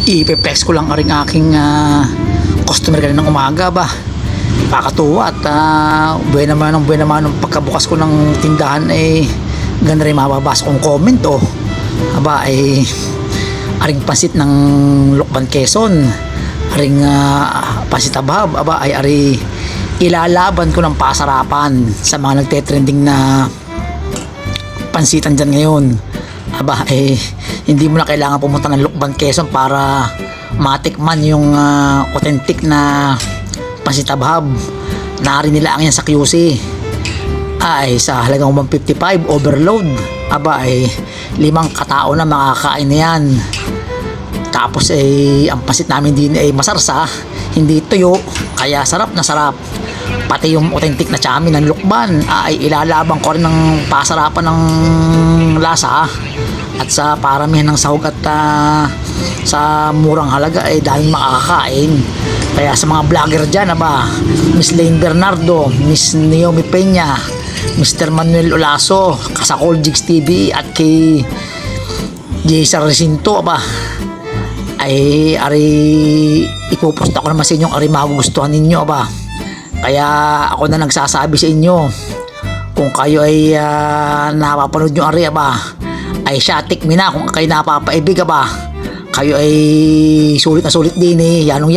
Ipeplex ko lang aring aking customer kanina ng umaga ba. Kakatuwa at buwan naman ng pagkabukas ko ng tindahan ganda rin mababasa kong comment aba aring pansit ng Lukban Quezon, aring pansit abhab aba ari ilalaban ko ng pasarapan sa mga nagte-trending na pansitan dyan ngayon. Aba hindi mo na kailangan pumunta ng Lukban Quezon para matikman yung authentic na pansit abhab. Nari nila ang yan sa QC sa halagang 155 overload. Aba 5 katao na makakain na yan. Tapos ang pansit namin din masarsa, hindi tuyo, kaya sarap na sarap. Pati yung authentic na chamin ng Lukban ilalaban ko rin ng pasarapan ng lasa at sa paramihan ng sahog at sa murang halaga daming makakakain. Kaya sa mga vlogger dyan Miss Lane Bernardo, Miss Naomi Peña, Mr. Manuel Olaso, Kasakol Jigs TV at kay Jason Recinto ari ipupost ako naman sa inyong ari magugustuhan ninyo Kaya ako na nagsasabi sa inyo, kung kayo napapanood nyo ari siya me na. Kung kayo napapaibig kayo sulit na sulit din yanong